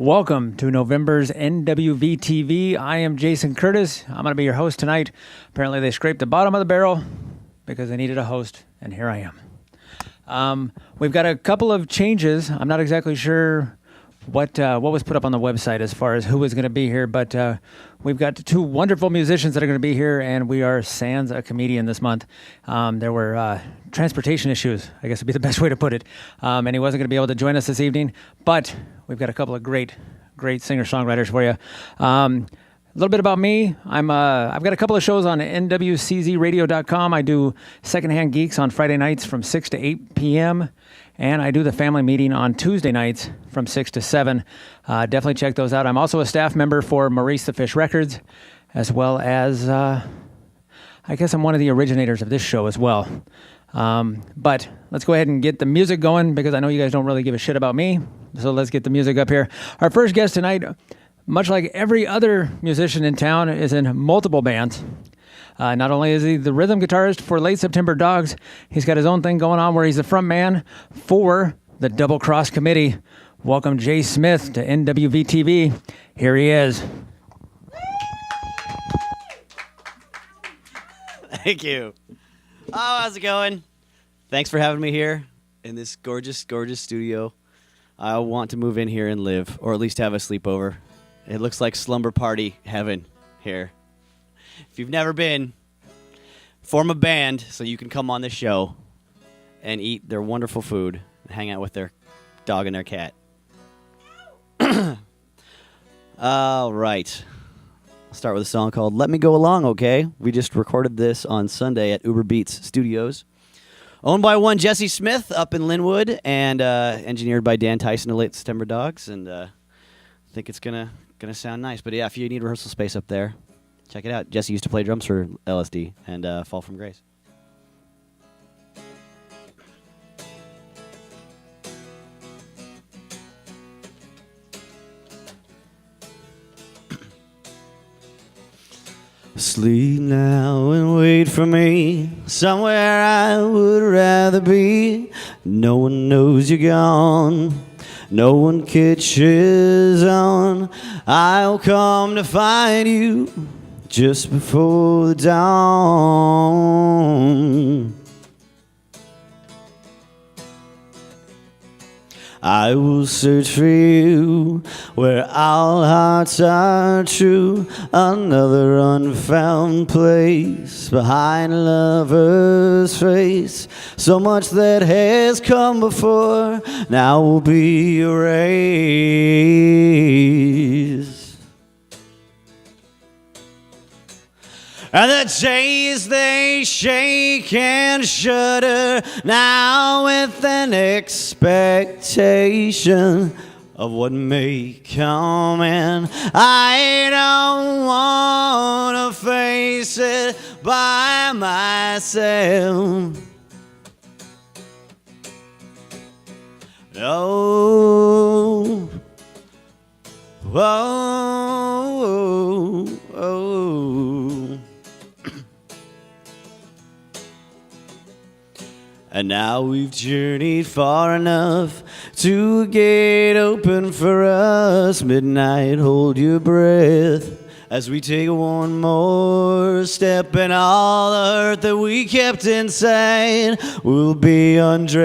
Welcome to November's NWV-TV. I am Jason Curtis. I'm going to be your host tonight. Apparently they scraped the bottom of the barrel because they needed a host, and here I am. We've got a couple of changes. I'm not exactly sure what was put up on the website as far as who was going to be here, but we've got two wonderful musicians that are going to be here, and we are sans a comedian this month. There were transportation issues, I guess would be the best way to put it, and he wasn't going to be able to join us this evening, but we've got a couple of great singer-songwriters for you. A little bit about me. I've got a couple of shows on nwczradio.com. I do Secondhand Geeks on Friday nights from 6 to 8 p.m., and I do the family meeting on Tuesday nights from 6 to 7. Definitely check those out. I'm also a staff member for Maurice the Fish Records, as well as, I guess I'm one of the originators of this show as well. But let's go ahead and get the music going, because I know you guys don't really give a shit about me. So let's get the music up here. Our first guest tonight, much like every other musician in town, is in multiple bands. Not only is he the rhythm guitarist for Late September Dogs, he's got his own thing going on where he's the front man for the Double Cross Committee. Welcome Jay Smith to NWV-TV. Here he is. Thank you. Oh, how's it going? Thanks for having me here in this gorgeous, gorgeous studio. I want to move in here and live, or at least have a sleepover. It looks like slumber party heaven here. If you've never been, form a band so you can come on this show and eat their wonderful food and hang out with their dog and their cat. All right. I'll start with a song called Let Me Go Along, okay? We just recorded this on Sunday at Uber Beats Studios. Owned by one Jesse Smith up in Linwood, and engineered by Dan Tyson of Late September Dogs, and I think it's gonna sound nice. But yeah, if you need rehearsal space up there, check it out. Jesse used to play drums for LSD and Fall From Grace. Sleep now and wait for me somewhere I would rather be. No one knows you're gone. No one catches on. I'll come to find you just before the dawn. I will search for you where all hearts are true. Another unfound place behind a lover's face. So much that has come before now will be erased. And the days they shake and shudder now with an expectation of what may come, and I don't want to face it by myself. No. Oh, oh, oh. And now we've journeyed far enough to a gate open for us. Midnight, hold your breath as we take one more step, and all the hurt that we kept inside will be undressed.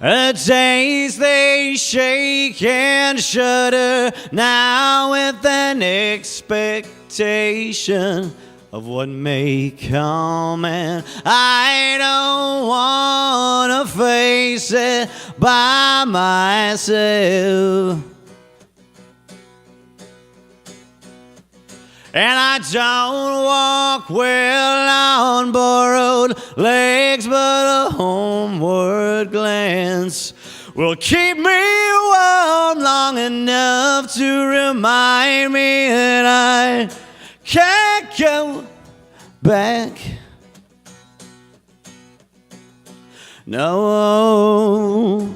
The days they shake and shudder now with an expectation of what may come, and I don't want to face it by myself. And I don't walk well on borrowed legs, but a homeward glance will keep me warm long enough to remind me that I can't go back. No.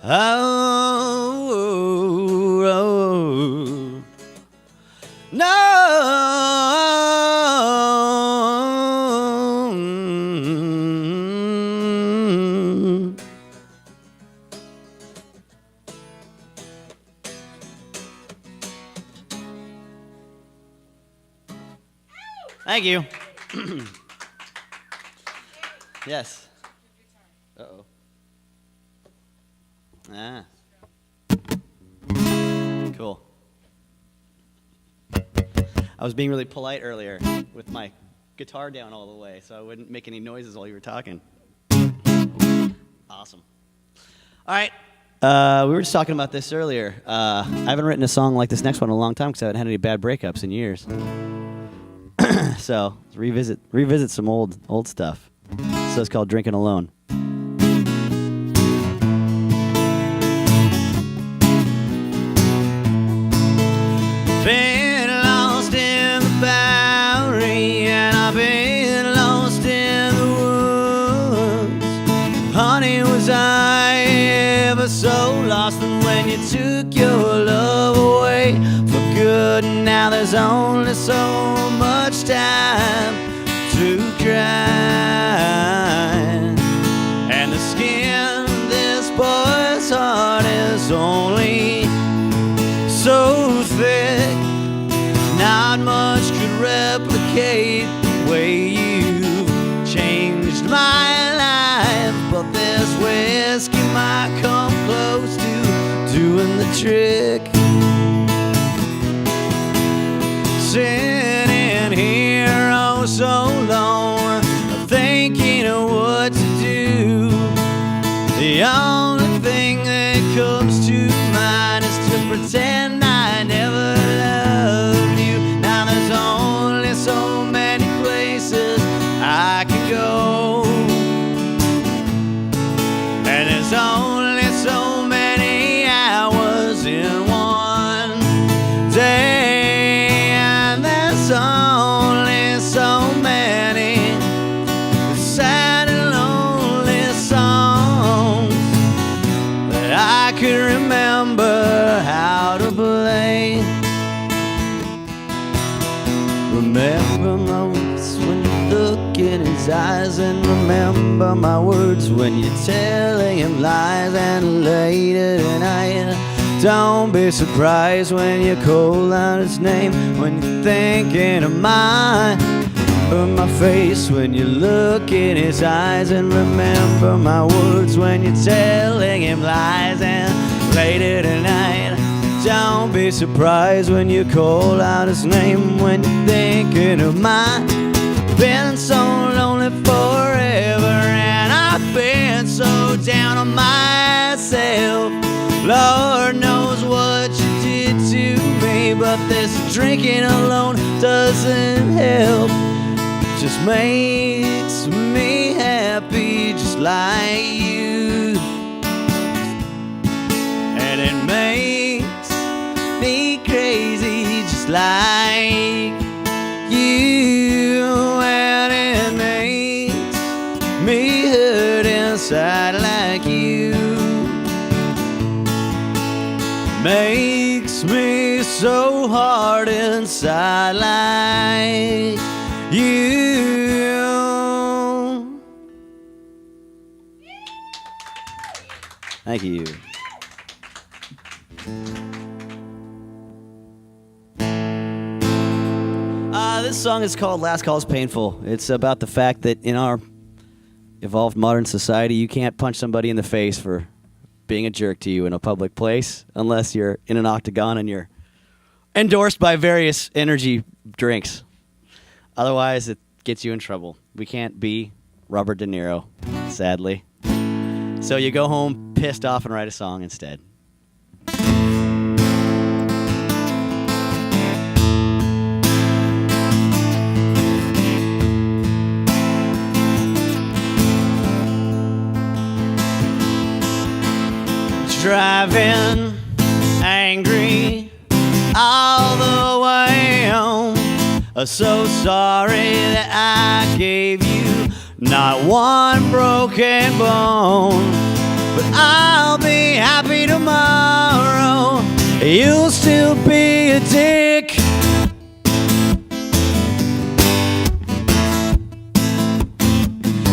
Oh, oh, no. Thank you. Yes. Uh-oh. Ah. Cool. I was being really polite earlier with my guitar down all the way so I wouldn't make any noises while you were talking. Awesome. All right. We were just talking about this earlier. I haven't written a song like this next one in a long time because I haven't had any bad breakups in years. So revisit some old stuff. So it's called Drinking Alone. Been lost in the Bowery and I've been lost in the woods. Honey, was I ever so lost? And when you took your love away for good, now there's only so much time to cry. And the skin of this boy's heart is only so thick, not much could replicate the way you changed my life. But this whiskey might come close to doing the trick. Sitting here oh so long, thinking of what to do. The only thing that comes to mind is to pretend I never loved you. Now there's only so many places I can go, and there's only so many hours in one day, and there's only so many sad and lonely songs that I can remember how to play. Remember my words when you look in his eyes, and remember my words when you're telling him lies. And later tonight, don't be surprised when you call out his name, when you're thinking of mine. Remember my face when you look in his eyes, and remember my words when you're telling him lies. And later tonight, don't be surprised when you call out his name, when you're thinking of mine. Been so lonely forever, and I've been so down on myself. Lord knows what you did to me, but this drinking alone doesn't help. Just makes me happy just like you, and it makes me crazy just like you, and it makes me hurt inside like you. Makes me so hard inside like you. Thank you. This song is called Last Call's Painful. It's about the fact that in our evolved modern society, you can't punch somebody in the face for being a jerk to you in a public place unless you're in an octagon and you're endorsed by various energy drinks. Otherwise, it gets you in trouble. We can't be Robert De Niro, sadly. So you go home pissed off and write a song instead. Driving angry all the way home. So sorry that I gave you not one broken bone, but I'll be happy tomorrow. You'll still be a dick.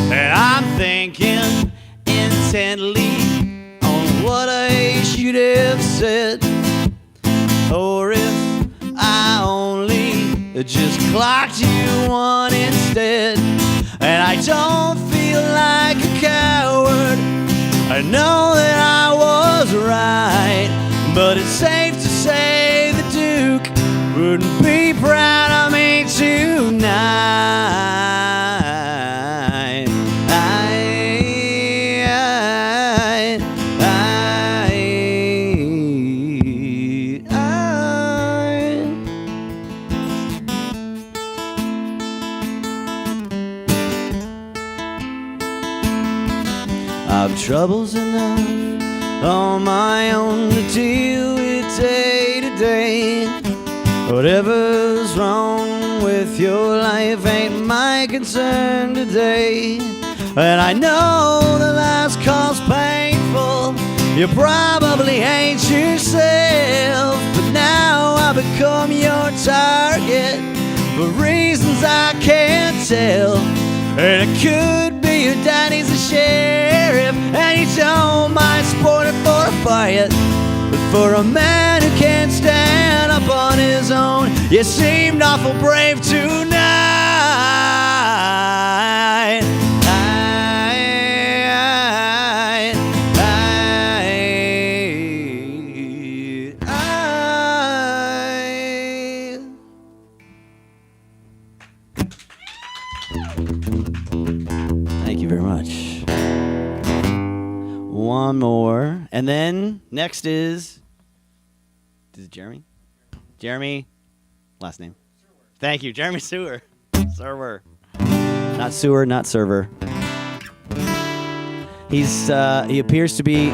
And I'm thinking intently what I should have said, or if I only just clocked you one instead. And I don't feel like a coward. I know that I was right, but it's safe to say the Duke wouldn't be proud of me tonight. I've troubles enough on my own to deal with day to day. Whatever's wrong with your life ain't my concern today. And I know the last call's painful. You probably hate yourself, but now I become your target for reasons I can't tell. And it could be your daddy's a sheriff, and you don't mind supporting for a fight. But for a man who can't stand up on his own, you seemed awful brave tonight. Thank you very much. One more. And then next is it Jeremy? Jeremy. Last name. Thank you. Jeremy Serwer. Serwer. Not sewer, not server. He appears to be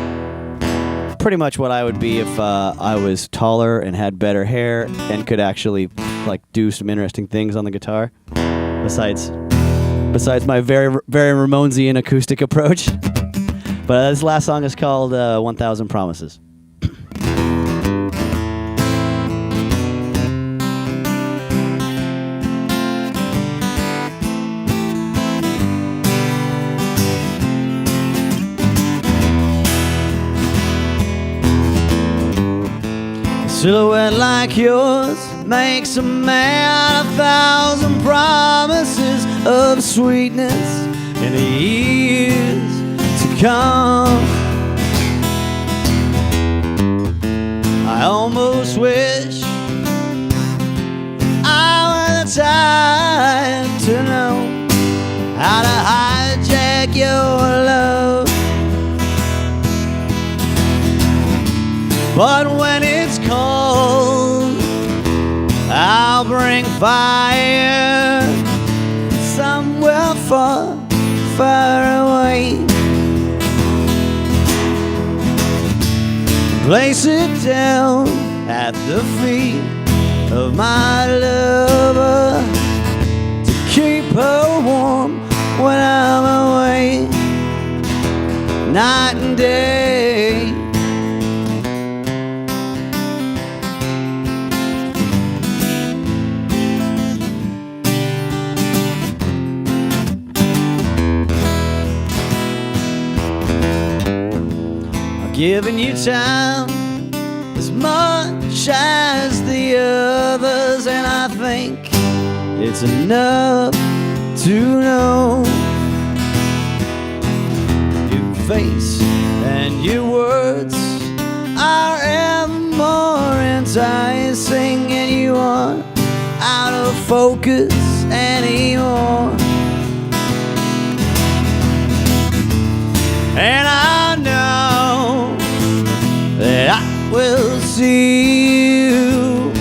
pretty much what I would be if I was taller and had better hair and could actually like do some interesting things on the guitar. Besides my very Ramonesian acoustic approach. But this last song is called 1,000 Promises. A silhouette like yours makes a man 1,000 promises of sweetness in the years to come. I almost wish I were the type to know how to hijack your love. But when it's cold, I'll bring fire somewhere far, far away. Place it down at the feet of my lover to keep her warm when I'm away, night and day. Giving you time as much as the others, and I think it's enough to know your face and your words are ever more enticing, and you aren't out of focus anymore. And I know that I will see you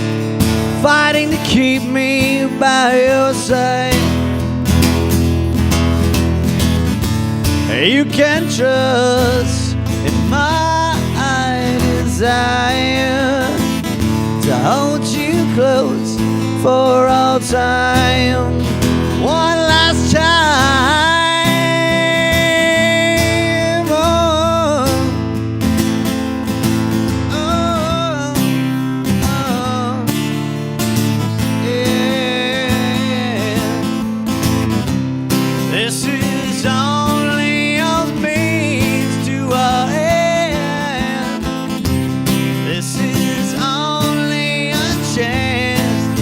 fighting to keep me by your side. You can trust in my desire to hold you close for all time. One last time. This is only a means to an end. This is only a chance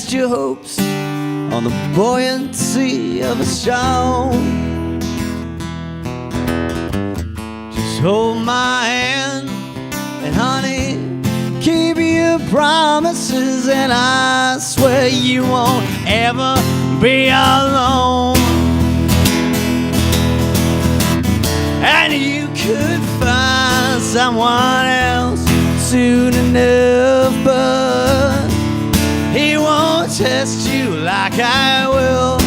cast your hopes on the buoyancy of a song. Just hold my hand and honey, keep your promises, and I swear you won't ever be alone. And you could find someone else soon enough, but he won't test you like I will.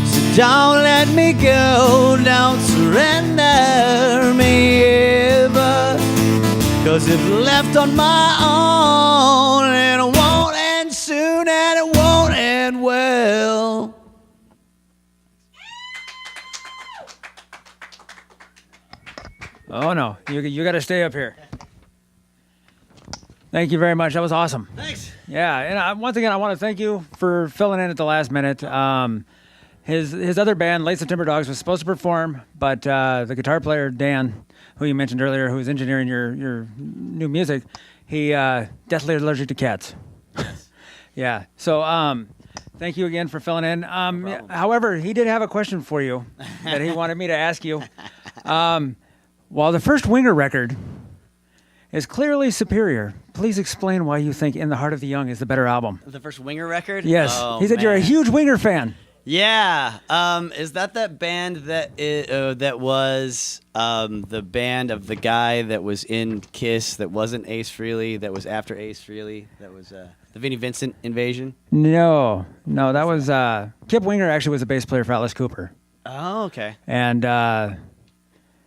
So don't let me go, don't surrender me ever, 'cause if left on my own, it won't end soon and it won't end well. Oh, no. You got to stay up here. Thank you very much. That was awesome. Thanks. Yeah, and once again, I want to thank you for filling in at the last minute. His other band, Late September Dogs, was supposed to perform, but the guitar player, Dan, who you mentioned earlier, who was engineering your new music, he deathly allergic to cats. Yeah, so thank you again for filling in. However, he did have a question for you that he wanted me to ask you. While the first Winger record is clearly superior, please explain why you think In the Heart of the Young is the better album. The first Winger record? Yes. Oh, he said you're a huge Winger fan. Yeah. Is that band that was the band of the guy that was in Kiss that wasn't Ace Frehley, that was after Ace Frehley, that was the Vinnie Vincent Invasion? No, that was Kip Winger actually was the bass player for Alice Cooper. Oh, okay. And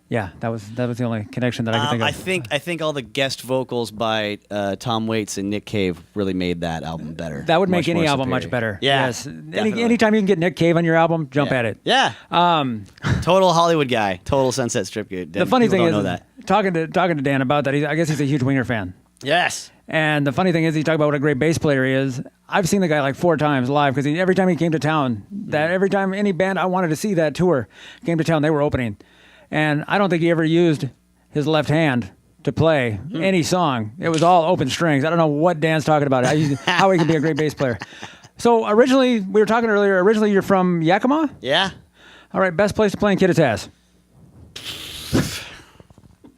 yeah, that was the only connection that I could think of. I think all the guest vocals by Tom Waits and Nick Cave really made that album better. That would make Much any more album superior. much better. Yeah, Yes. definitely. Anytime you can get Nick Cave on your album, jump at it. Yeah. Total Hollywood guy. Total Sunset Strip guy. The funny thing don't is, know that. talking to Dan about that, I guess he's a huge Winger fan. Yes. And the funny thing is, he talked about what a great bass player he is. I've seen the guy like 4 times live because every time he came to town, every time any band I wanted to see that tour came to town, they were opening. And I don't think he ever used his left hand to play any song. It was all open strings. I don't know what Dan's talking about, how he can be a great bass player. So originally, we were talking earlier, you're from Yakima? Yeah. All right, best place to play in Kittitas.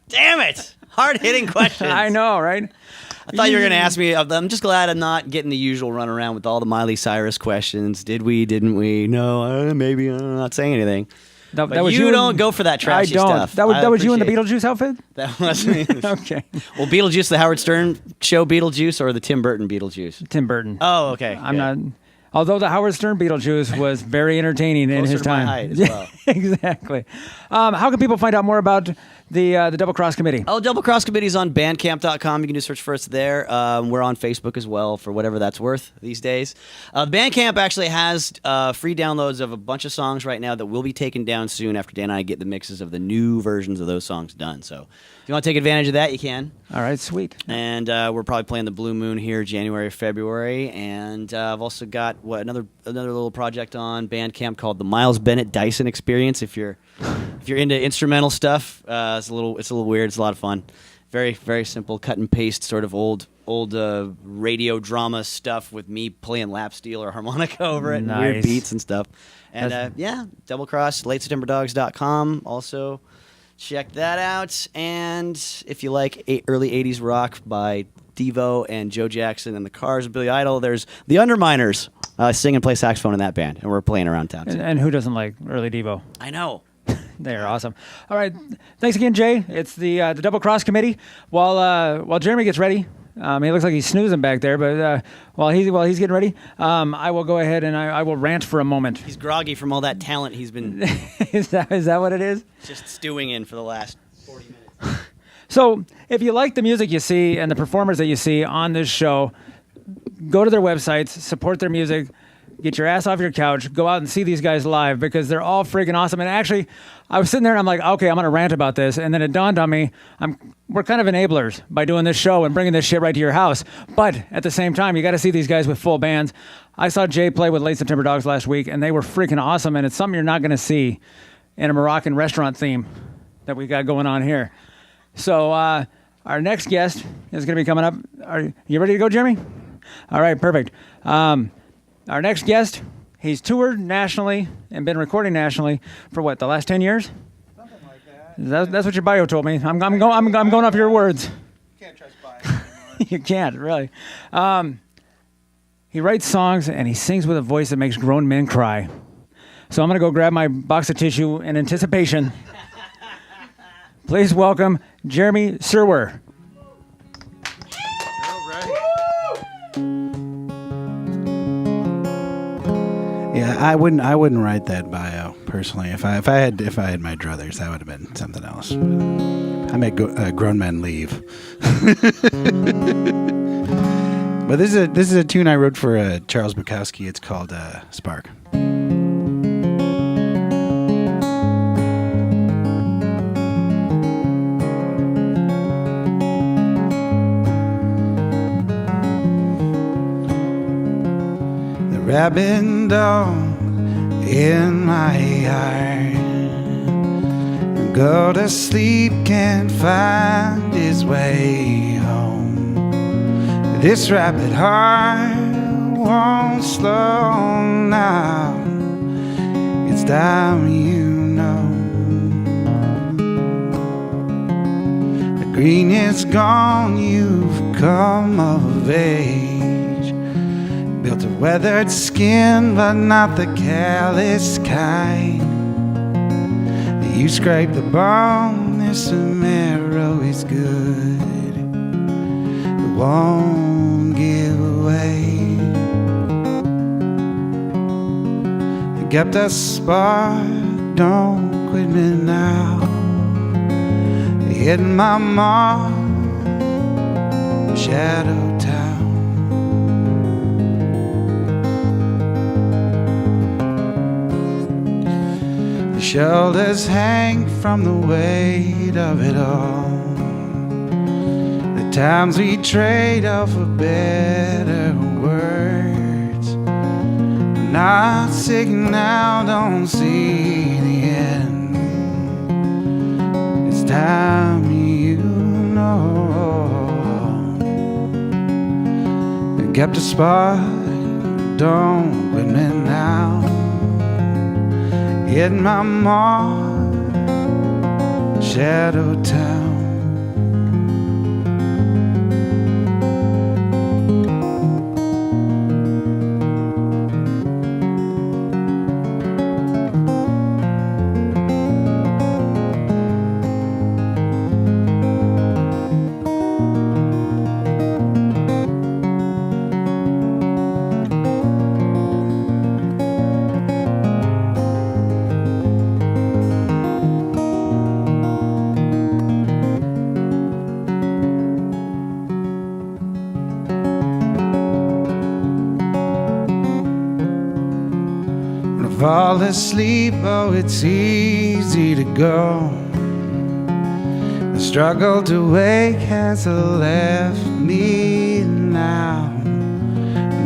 Damn it. Hard-hitting questions. I know, right? I thought you were going to ask me. I'm just glad I'm not getting the usual runaround with all the Miley Cyrus questions. Did we? Didn't we? No, maybe. I'm not saying anything. That But was you and- don't go for that trashy I don't. stuff. That was you in the appreciate Beetlejuice outfit? That was me. Okay. Well, Beetlejuice, the Howard Stern show Beetlejuice, or the Tim Burton Beetlejuice? Tim Burton. Oh, okay. I'm not. Although the Howard Stern Beetlejuice was very entertaining in Closer his to my time. height as well. Exactly. How can people find out more about the Double Cross Committee? Oh, Double Cross Committee's on Bandcamp.com. You can do a search for us there. We're on Facebook as well, for whatever that's worth these days. Bandcamp actually has free downloads of a bunch of songs right now that will be taken down soon after Dan and I get the mixes of the new versions of those songs done. So if you want to take advantage of that, you can. All right, sweet. And we're probably playing the Blue Moon here January, February. And I've also got another little project on Bandcamp called the Miles Bennett Dyson Experience. If you're into instrumental stuff, it's a little weird. It's a lot of fun. Very, very simple cut and paste sort of old radio drama stuff with me playing lap steel or harmonica over it, and weird Nice. beats and stuff. And yeah, Double Cross, LateSeptemberDogs.com. Also check that out. And if you like early 80s rock by Devo and Joe Jackson and the Cars and Billy Idol, there's the Underminers. Sing and play saxophone in that band, and we're playing around town too. And who doesn't like early Devo? I know. They are awesome. All right, thanks again, Jay. It's the Double Cross Committee. While Jeremy gets ready, he looks like he's snoozing back there, but while he's getting ready, I will go ahead and I will rant for a moment. He's groggy from all that talent he's been Is that what it is? just stewing in for the last 40 minutes. So, if you like the music you see and the performers that you see on this show, go to their websites, support their music, get your ass off your couch, go out and see these guys live because they're all freaking awesome. And actually, I was sitting there and I'm like, okay, I'm going to rant about this. And then it dawned on me, we're kind of enablers by doing this show and bringing this shit right to your house. But at the same time, you got to see these guys with full bands. I saw Jay play with Late September Dogs last week, and they were freaking awesome. And it's something you're not going to see in a Moroccan restaurant theme that we got going on here. So Our next guest is going to be coming up. Are you ready to go, Jeremy? All right, perfect. Our next guest, he's toured nationally and been recording nationally for what, the last 10 years? Something like that. That's what your bio told me. I'm going off your words. Can't trust bios anymore. You can't, really. He writes songs and he sings with a voice that makes grown men cry. So I'm going to go grab my box of tissue in anticipation. Please welcome Jeremy Serwer. All right. Yeah, I wouldn't write that bio personally. If I had my druthers, that would have been something else. But I make grown men leave. But this is a tune I wrote for Charles Bukowski. It's called Spark. Rabbit dog in my yard, go to sleep, can't find his way home. This rabbit heart won't slow now. It's time, you know. The green is gone, you've come of age. Built a weathered skin, but not the callous kind. You scrape the bone, this marrow is good. It won't give away. I kept a spark, don't quit me now. Hitting my mark, shadow town. The shoulders hang from the weight of it all. The times we trade off for better words. Not sick now, don't see the end. It's time, you know. I kept a spark, don't quit me now. Hit my mark, shadow town. Fall asleep, oh, it's easy to go. The struggle to wake has left me now.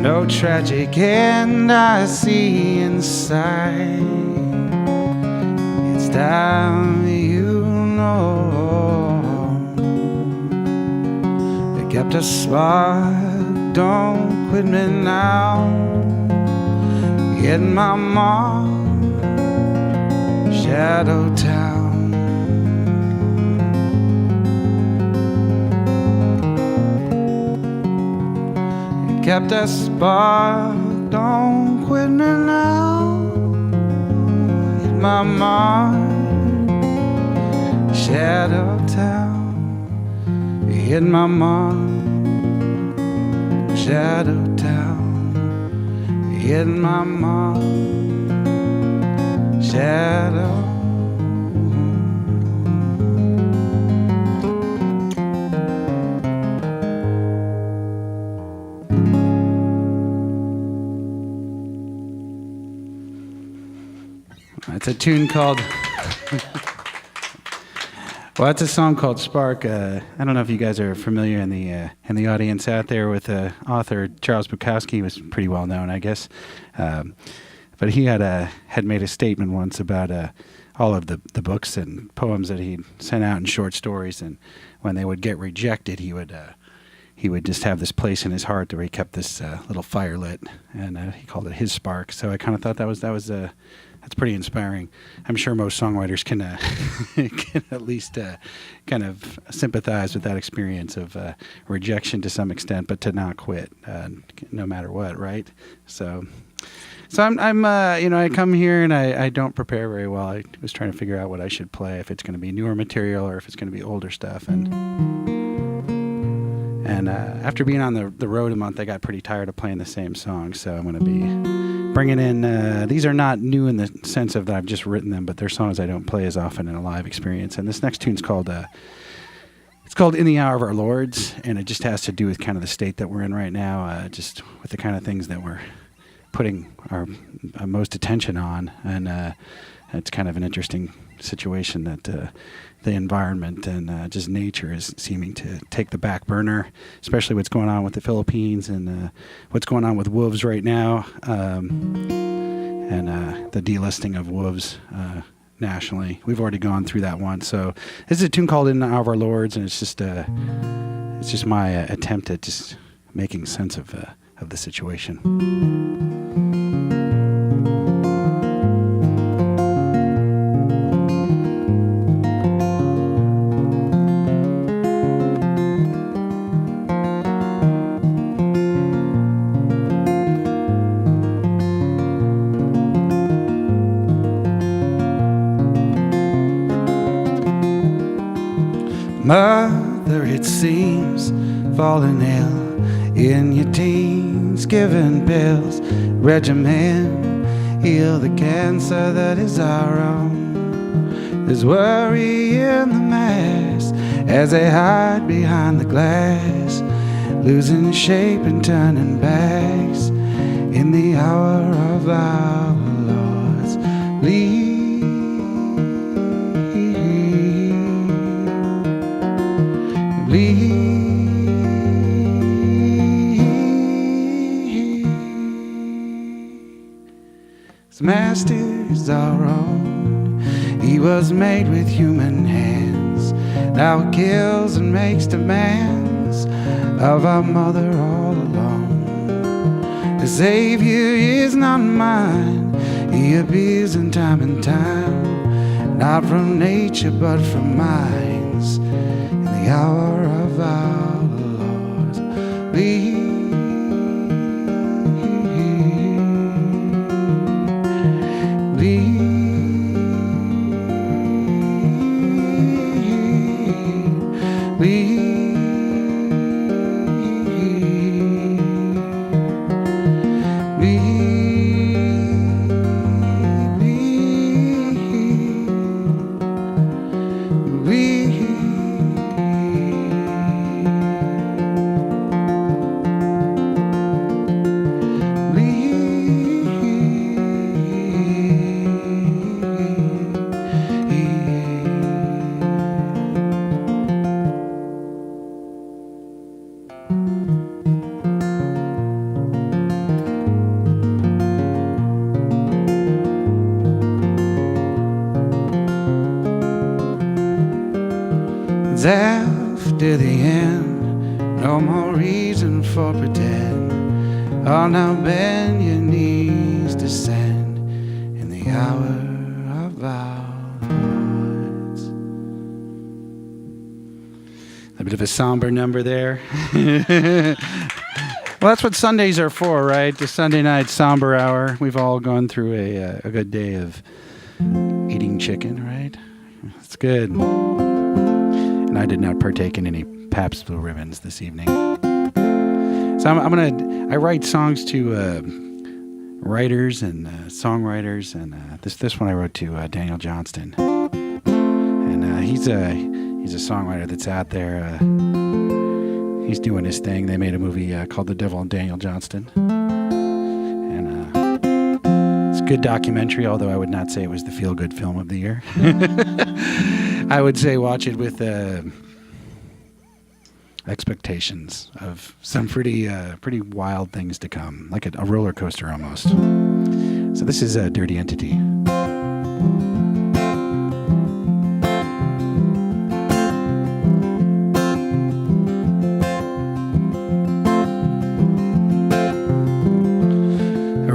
No tragic end I see inside. It's time, you know. I kept a spark, don't quit me now. Hit my mark, shadow town. You kept a spark, don't quit me now. Hit my mark, shadow town. You hit my mark, shadow town. In my mark, shadow. It's a tune called. Well, it's a song called Spark. I don't know if you guys are familiar in the audience out there with author Charles Bukowski. He was pretty well known, I guess. But he had made a statement once about all of the books and poems that he sent out in short stories, and when they would get rejected, he would just have this place in his heart where he kept this little fire lit, and he called it his spark. So I kind of thought that's pretty inspiring. I'm sure most songwriters can can at least kind of sympathize with that experience of rejection to some extent, but to not quit no matter what, right? So I'm I come here and I don't prepare very well. I was trying to figure out what I should play, if it's going to be newer material or if it's going to be older stuff, and after being on the road a month, I got pretty tired of playing the same songs. So I'm going to be bringing in, these are not new in the sense of that I've just written them, but they're songs I don't play as often in a live experience. And this next tune's called, it's called In the Hour of Our Lords, and it just has to do with kind of the state that we're in right now, just with the kind of things that we're putting our most attention on. And it's kind of an interesting situation that the environment and just nature is seeming to take the back burner, especially what's going on with the Philippines and what's going on with wolves right now, and the delisting of wolves nationally. We've already gone through that once. So this is a tune called In the Hour of Our Lords, and it's just my attempt at just making sense of the situation. Mother, it seems, falling ill in your teens, giving pills, regimen, heal the cancer that is our own. There's worry in the mass as they hide behind the glass, losing shape and turning backs in the hour of our Lord's leave. His master is our own. He was made with human hands. Now it kills and makes demands of our mother all alone. The Savior is not mine. He appears in time and time, not from nature but from minds. In the hour of our Lord's leave. After the end, no more reason for pretend. Oh, now bend your knees, descend in the hour of our Lords. A bit of a somber number there. Well, that's what Sundays are for, right? The Sunday night somber hour. We've all gone through a good day of eating chicken, right? It's good. And I did not partake in any Pabst Blue Ribbons this evening. So I write songs to writers and songwriters, and this one I wrote to Daniel Johnston, and he's a songwriter that's out there. He's doing his thing. They made a movie called The Devil and Daniel Johnston, and it's a good documentary. Although I would not say it was the feel-good film of the year. I would say watch it with expectations of some pretty wild things to come, like a roller coaster almost. So this is a Dirty Entity.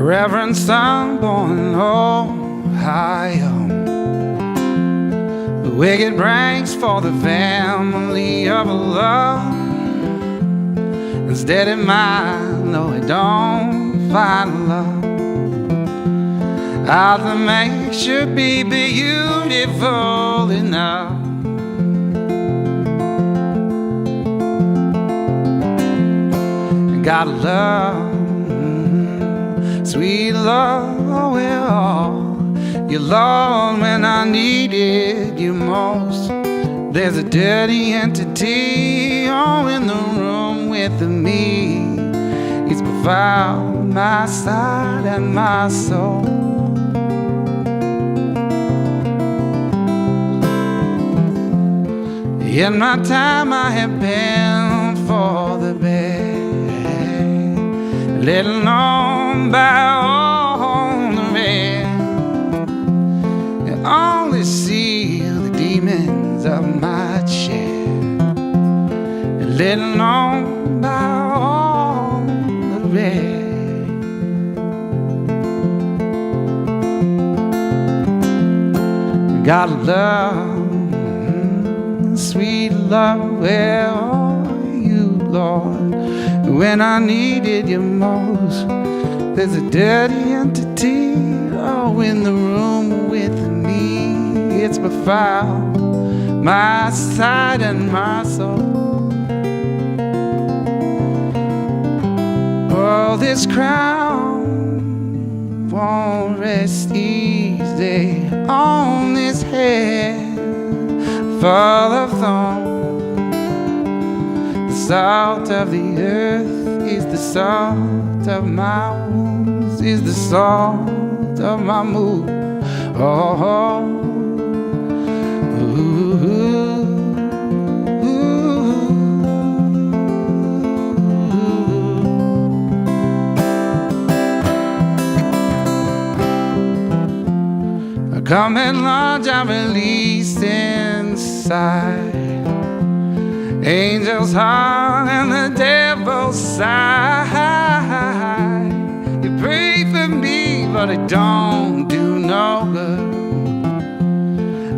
Reverend son born in Ohio. The wicked ranks for the family of love. Instead of mine, no, it don't find love. All that makes you be beautiful enough. Gotta love, sweet love, well, you loved when I needed you most. There's a dirty entity all in the room with me. It's profound, my side and my soul. In my time I have been for the best, let alone by all the rest. You only see the demons of my chest, let alone by all the rest. Gotta love, sweet love, where are you, Lord? When I needed you most, there's a dirty entity oh, in the room with me. It's my file, my side and my soul. Oh, this crown won't rest easy on this head full of thorns. The salt of the earth is the salt of my wounds, is the salt of my mood. Oh, ooh, come at large, I release inside. Angel's heart and the devil's side. You pray for me, but it don't do no good.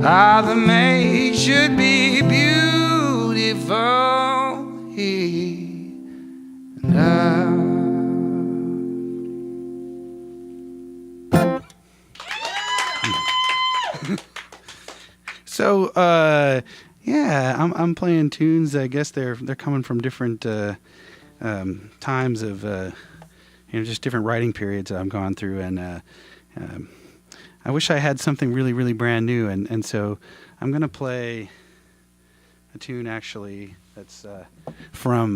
All the made should be beautiful enough. So, yeah, I'm playing tunes. I guess they're coming from different times of, just different writing periods that I've gone through. And I wish I had something really, really brand new. And so I'm going to play a tune, actually, that's from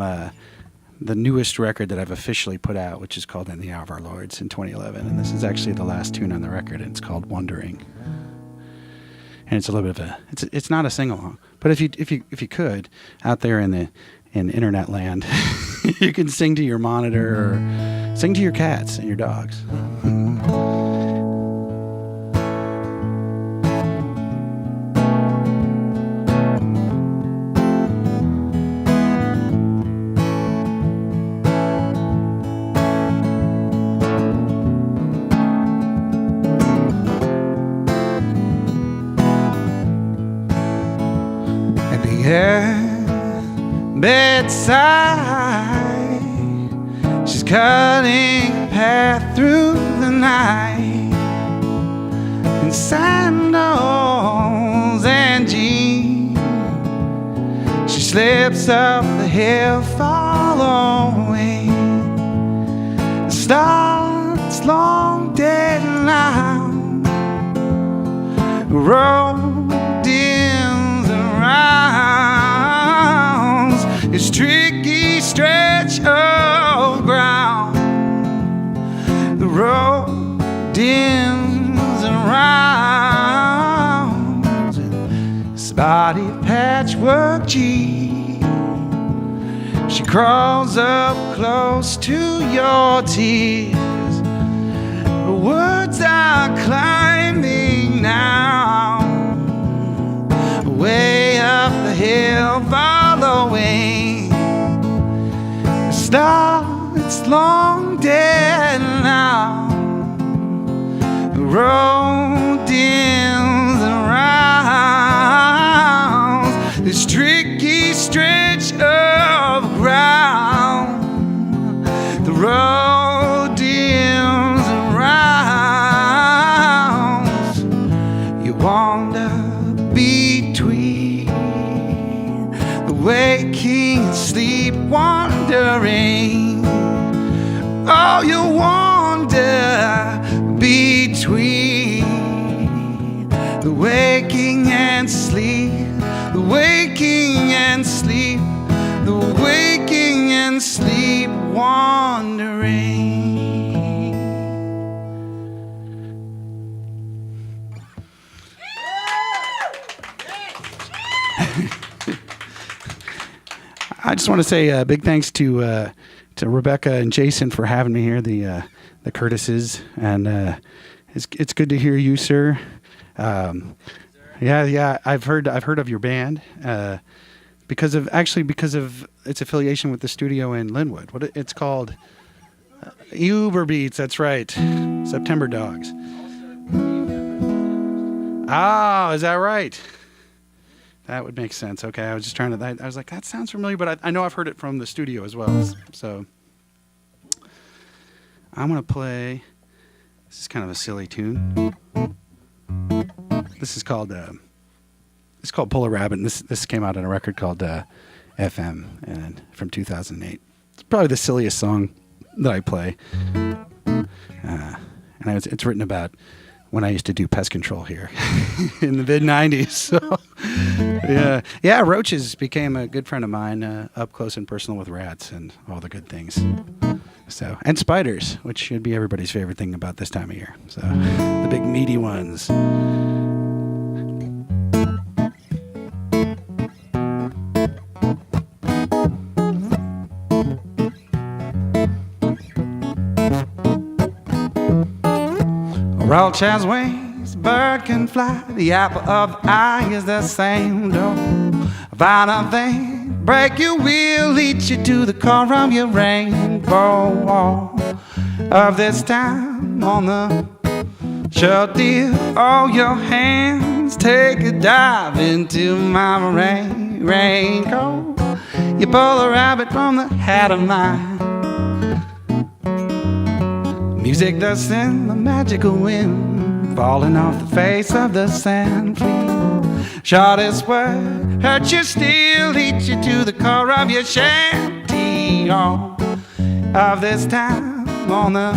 the newest record that I've officially put out, which is called In the Hour of Our Lords in 2011. And this is actually the last tune on the record, and it's called Wondering. And it's a little bit of it's not a sing-along, but if you could, out there in internet land, you can sing to your monitor or sing to your cats and your dogs. Bedside, she's cutting a path through the night in sandals and jeans. She slips up the hill following the star's long dead line. The road dims around this tricky stretch of ground. The road dims around this body patchwork G. She crawls up close to your tears. The words are climbing now, way up the hill following the star. It's long dead now. road ends around this tricky stretch of ground. The road ends around. You wander between the waking and sleep, wandering. Oh, you wander between the waking and sleep, the waking and sleep, the waking and sleep, wandering. I just want to say a big thanks to Rebecca and Jason for having me here, the Curtises, and it's good to hear you, sir. Yeah, I've heard of your band because of its affiliation with the studio in Linwood. What it's called, Uber Beats. That's right, September Dogs. Oh, is that right? That would make sense. Okay, I was just trying to. I was like, that sounds familiar, but I know I've heard it from the studio as well. So I'm gonna play. This is kind of a silly tune. This is called Pull a Rabbit. And this came out on a record called FM and from 2008. It's probably the silliest song that I play. And it's written about when I used to do pest control here in the mid-90s. So, yeah, roaches became a good friend of mine, up close and personal with rats and all the good things. So, and spiders, which should be everybody's favorite thing about this time of year. So, the big meaty ones. A roach has wings, a bird can fly. The apple of the eye is the same. Don't find a thing, break your wheel, lead you to the core of your rainbow of this time on the shore, dear. All your hands take a dive into my raincoat. You pull a rabbit from the hat of mine. Music does send the magical wind falling off the face of the sand flea. Shortest word hurt you still, lead you to the core of your shanty. All of this time on the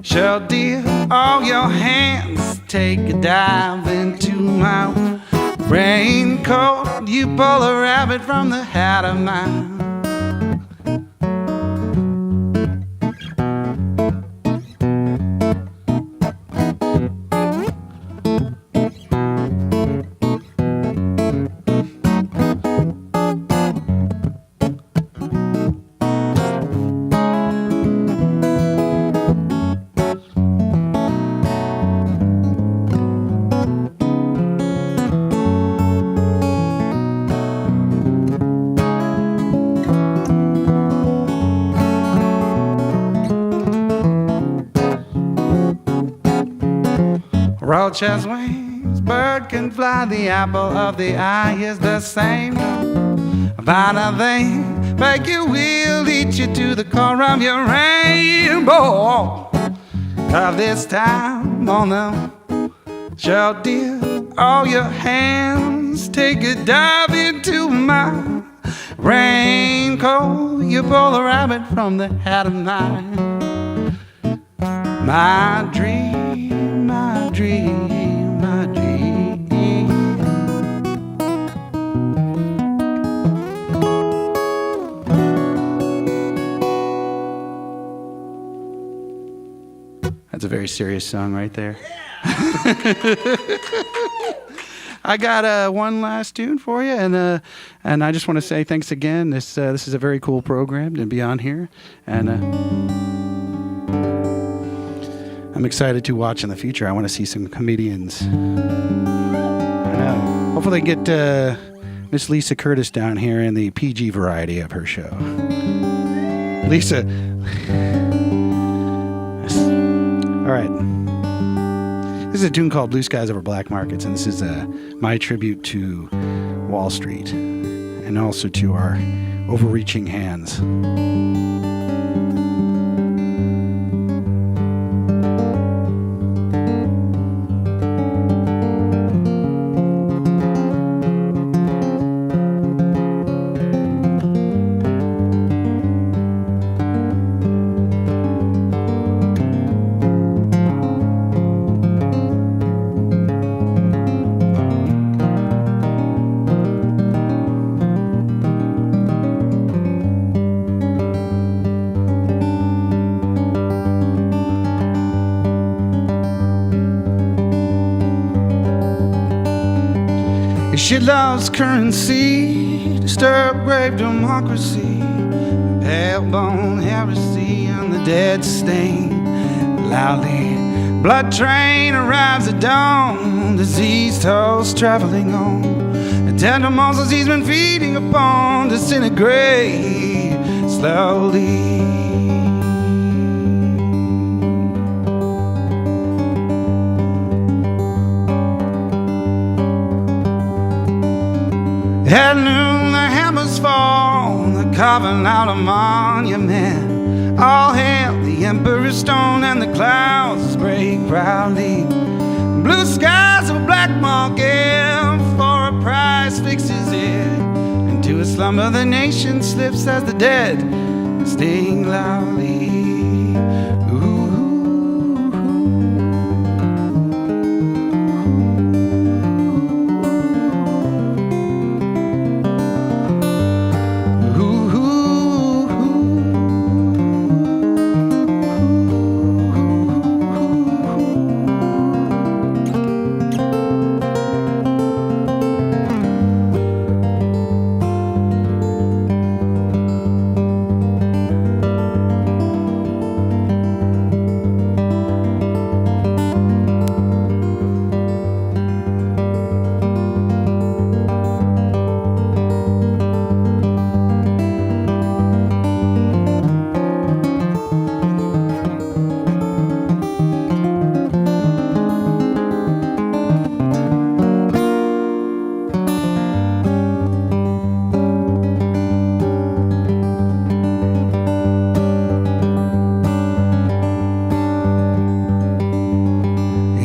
shore, dear. All your hands take a dive into my raincoat. You pull a rabbit from the hat of mine. Roach has wings, bird can fly. The apple of the eye is the same. Find a thing, make your wheel, lead you to the core of your rainbow. Of this time on the shore, dear. All your hands take a dive into my raincoat. You pull a rabbit from the hat of mine. My dream, my dream, my dream. That's a very serious song right there. I got one last tune for you, and I just want to say thanks again. This is a very cool program to be on here, and I'm excited to watch in the future. I want to see some comedians. I know. Hopefully get Miss Lisa Curtis down here in the PG variety of her show. Lisa. All right. This is a tune called Blue Skies Over Black Markets, and this is my tribute to Wall Street and also to our overreaching hands. She loves currency to stir up grave democracy, pale bone heresy on the dead stain. Loudly, blood train arrives at dawn, disease toes traveling on. The tender muscles he's been feeding upon disintegrate slowly. At noon the hammers fall, they're carving out a monument. All hail the emperor's stone and the clouds break proudly. Blue skies of a black market for a price fixes it. Into a slumber the nation slips as the dead sting loudly.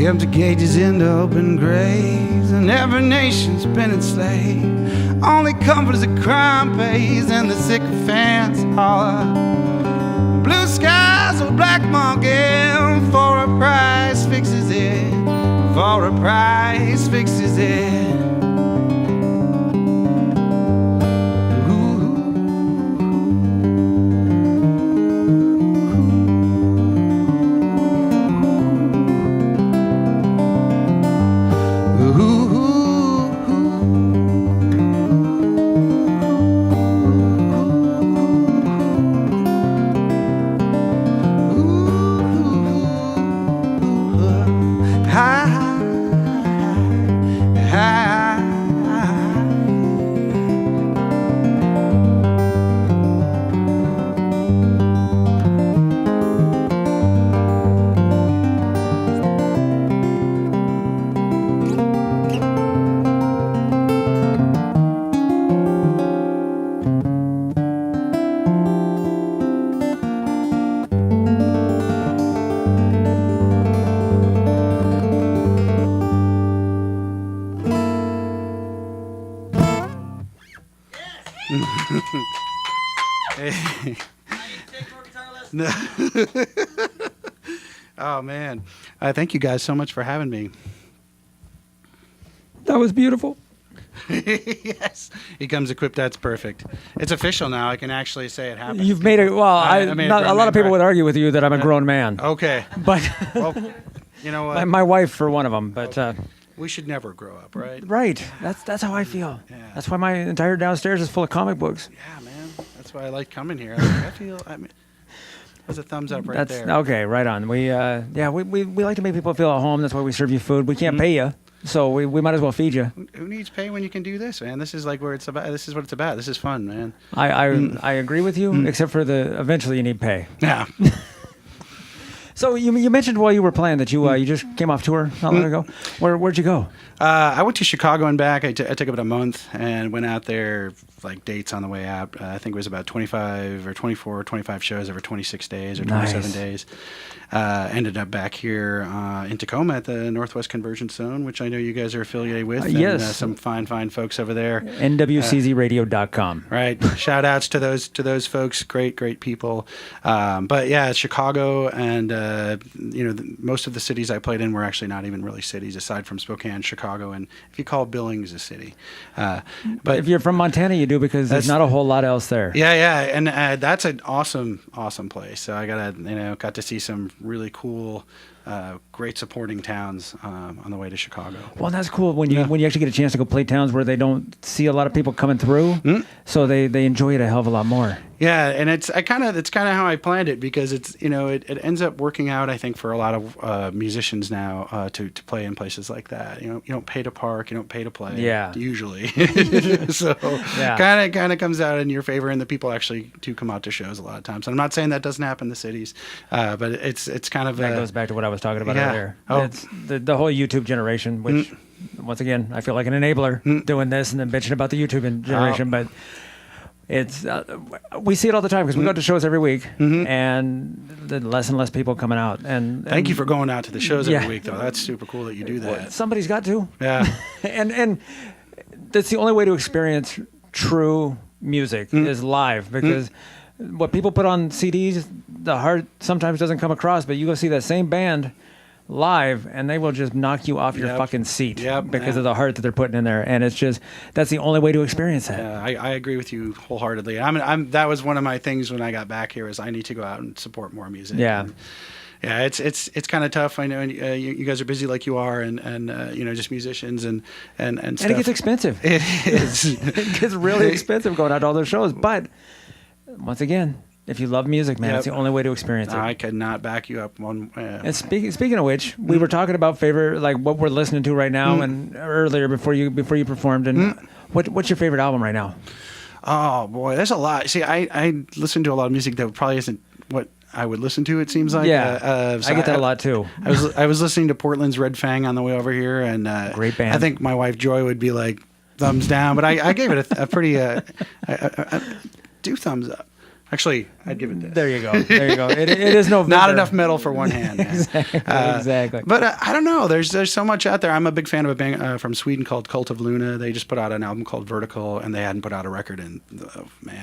Empty cages into open graves, and every nation's been enslaved. Only comfort is a crime pays, and the sycophants holler. Blue skies or black market for a price fixes it. For a price fixes it. No. Oh, man. Thank you guys so much for having me. That was beautiful. Yes. He comes equipped. That's perfect. It's official now. I can actually say it happened. You've made it. Well, I made a lot of people would argue with you that I'm a grown man. Okay. But Well, you know what? my wife for one of them. But We should never grow up, right? right, that's how I feel. Yeah. That's why my entire downstairs is full of comic books. Yeah, man. That's why I like coming here. I mean, there's a thumbs up right That's there. okay. Right on. We like to make people feel at home. That's why we serve you food. We can't pay you, so we might as well feed you. Who needs pay when you can do this, man? This is like where it's about. This is what it's about. This is fun, man. I agree with you, except for eventually you need pay. Yeah. So you mentioned while you were playing that you just came off tour not long ago. Where'd you go? I went to Chicago and back. I took about a month and went out there, like dates on the way out. I think it was about 25 or 24 or 25 shows over 26 days or 27 Nice. days. Ended up back here in Tacoma at the Northwest Convergence Zone, which I know you guys are affiliated with. Yes. And, some fine folks over there. NWCZradio.com. Right. Shout outs to those folks. Great people. But yeah, Chicago and most of the cities I played in were actually not even really cities aside from Spokane, Chicago, and if you call Billings a city. But If you're from Montana, you do, because there's not a whole lot else there. yeah, and that's an awesome place. So I got to see some really cool, great supporting towns on the way to Chicago. Well, that's cool when you actually get a chance to go play towns where they don't see a lot of people coming through, so they enjoy it a hell of a lot more. Yeah, and it's kind of how I planned it, because it's it ends up working out, I think, for a lot of musicians now to play in places like that. You don't pay to park, you don't pay to play. Yeah. Usually, so Yeah. kind of comes out in your favor, and the people actually do come out to shows a lot of times. And I'm not saying that doesn't happen in the cities, but it's kind of That goes back to what I was talking about Yeah. earlier. Oh. It's the whole YouTube generation, which once again I feel like an enabler doing this and then bitching about the YouTube generation, but. It's we see it all the time because we go to shows every week, and the less and less people coming out. And Thank you for going out to the shows Yeah. every week, though. That's super cool that you do that. Somebody's got to. Yeah. and that's the only way to experience true music is live, because what people put on CDs, the heart sometimes doesn't come across, but you go see that same band live and they will just knock you off your Yep. fucking seat Yep. because Yeah. of the heart that they're putting in there. And it's just, that's the only way to experience that. I agree with you wholeheartedly. That was one of my things when I got back here, is I need to go out and support more music. Yeah. And, yeah, it's kind of tough. I know you guys are busy like you are, and just musicians and stuff. And it gets expensive. It is. It gets really expensive going out to all those shows. But once again, if you love music, man, Yep. it's the only way to experience it. I could not back you up on. And speaking of which, we were talking about favorite, like what we're listening to right now, and earlier before you performed. And what's your favorite album right now? Oh boy, there's a lot. See, I listen to a lot of music that probably isn't what I would listen to. It seems like. Yeah, So I get that a lot too. I was listening to Portland's Red Fang on the way over here, and Great band. I think my wife Joy would be like thumbs down, but I gave it a pretty do thumbs up. Actually, I'd give it this. There you go. There you go. It is November. Not enough metal for one hand. Man. Exactly. But I don't know. There's so much out there. I'm a big fan of a band from Sweden called Cult of Luna. They just put out an album called Vertical, and they hadn't put out a record in,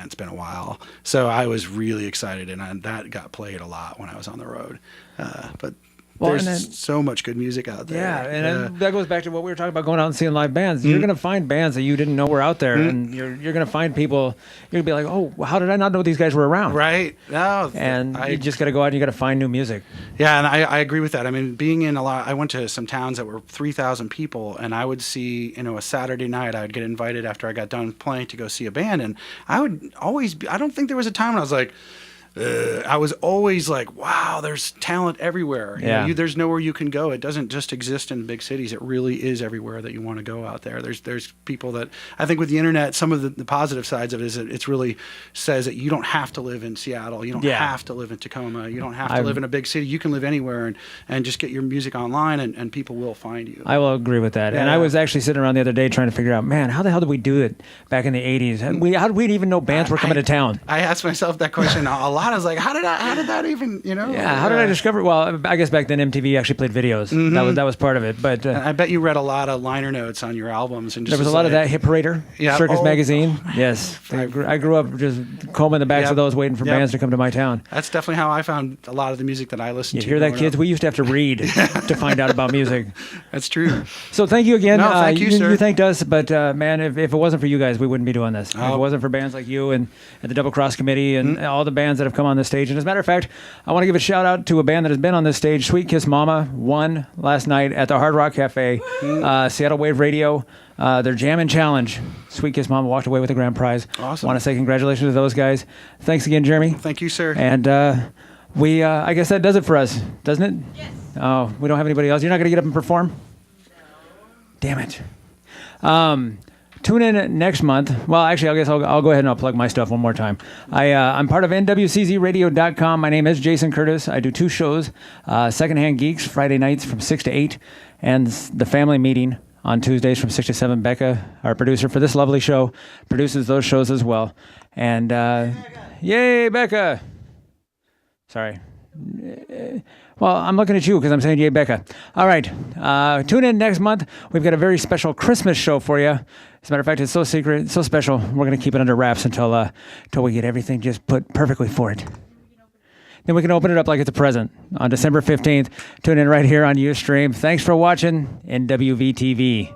it's been a while. So I was really excited, and that got played a lot when I was on the road. But Well, there's and then- so much good music out there. Yeah, and then that goes back to what we were talking about, going out and seeing live bands. You're going to find bands that you didn't know were out there, and you're going to find people. You're going to be like, oh, how did I not know these guys were around? Right. No, And you just got to go out and you got to find new music. Yeah, and I agree with that. I mean, being in I went to some towns that were 3,000 people, and I would see, a Saturday night, I would get invited after I got done playing to go see a band, and I would always I don't think there was a time when I was like, I was always like, wow, there's talent everywhere. Yeah. There's nowhere you can go. It doesn't just exist in big cities. It really is everywhere that you want to go out there. There's people that, I think with the internet, some of the positive sides of it is that it really says that you don't have to live in Seattle. You don't have to live in Tacoma. You don't have to live in a big city. You can live anywhere and just get your music online, and people will find you. I will agree with that. And I was actually sitting around the other day trying to figure out, man, how the hell did we do it back in the 80s? How did we even know bands were coming to town? I asked myself that question a lot. I was like, how did that even, Yeah, how did I discover it? Well, I guess back then MTV actually played videos. That was part of it. But And I bet you read a lot of liner notes on your albums. And just there was a lot of that. Hit Parader, Yeah. Circus Oh. Magazine. Yes. I grew up just combing the backs Yep. of those, waiting for Yep. bands to come to my town. That's definitely how I found a lot of the music that I listened You to. hear that, growing kids? up. We used to have to read to find out about music. That's true. So thank you again. No, thank you, sir. You thanked us, but man, if it wasn't for you guys, we wouldn't be doing this. If Oh. it wasn't for bands like you and the Double Cross Committee and all the bands that have come on this stage. And as a matter of fact, I want to give a shout out to a band that has been on this stage. Sweet Kiss Mama won last night at the Hard Rock Cafe, Seattle Wave Radio. Their Jam and Challenge. Sweet Kiss Mama walked away with the grand prize. Awesome. Want to say congratulations to those guys. Thanks again, Jeremy. Thank you, sir. And I guess that does it for us, doesn't it? Yes. Oh, we don't have anybody else. You're not going to get up and perform? No. Damn it. Tune in next month. Well, actually, I guess I'll go ahead and I'll plug my stuff one more time. I'm part of NWCZRadio.com. My name is Jason Curtis. I do 2 shows, Secondhand Geeks, Friday nights from 6 to 8, and The Family Meeting on Tuesdays from 6 to 7. Becca, our producer for this lovely show, produces those shows as well. And yay, Becca! Sorry. Well, I'm looking at you because I'm saying yay, Becca. All right. Tune in next month. We've got a very special Christmas show for you. As a matter of fact, it's so secret, so special, we're going to keep it under wraps until we get everything just put perfectly for it. Then we can open it up like it's a present on December 15th. Tune in right here on Ustream. Thanks for watching NWVTV.